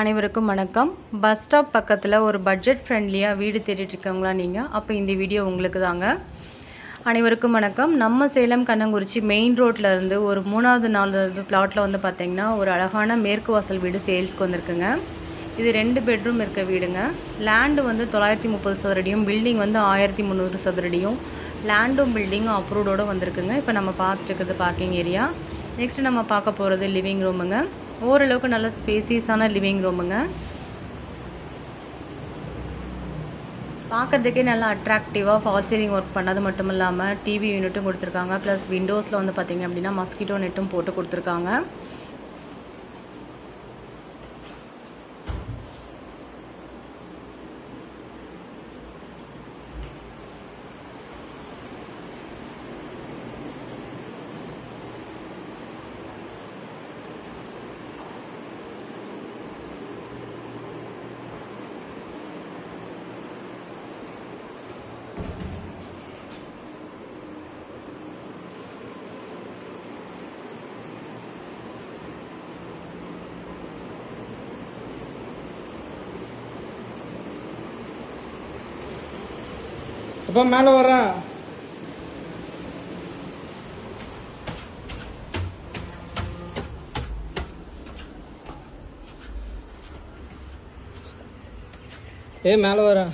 அனைவருக்கும் வணக்கம். Bus stop பக்கத்தில் ஒரு பட்ஜெட் ஃப்ரெண்ட்லியாக வீடு தேடிட்டுருக்கவங்களா நீங்கள்? அப்போ இந்த வீடியோ உங்களுக்கு தாங்க. அனைவருக்கும் வணக்கம். நம்ம சேலம் கண்ணங்குறிச்சி மெயின் ரோட்டில் இருந்து ஒரு 3வது 4வது பிளாட்டில் வந்து பார்த்திங்கன்னா ஒரு அழகான மேற்கு வாசல் வீடு சேல்ஸ்க்கு வந்திருக்குங்க. இது 2 பெட்ரூம் இருக்க வீடுங்க. லேண்டு வந்து 930 சதுரடியும், பில்டிங் வந்து 1300 சதுரடியும், லேண்டும் பில்டிங்கும் அப்ரூவோடு வந்திருக்குங்க. இப்போ நம்ம பார்த்துட்டு இருக்கிறது பார்க்கிங் ஏரியா. நெக்ஸ்ட்டு நம்ம பார்க்க போகிறது லிவிங் ரூமுங்க. ஓரளவுக்கு நல்ல ஸ்பேசியஸான லிவிங் ரூமுங்க. பார்க்குறதுக்கே நல்லா அட்ராக்டிவாக ஃபால் சீலிங் ஒர்க் பண்ணது மட்டும் இல்லாமல் டிவி யூனிட்டும் கொடுத்துருக்காங்க. ப்ளஸ் விண்டோஸில் வந்து பார்த்திங்க அப்படின்னா மஸ்கிட்டோ நெட்டும் போட்டு கொடுத்துருக்காங்க. அப்பா மேல வரேன். மேல வரேன்.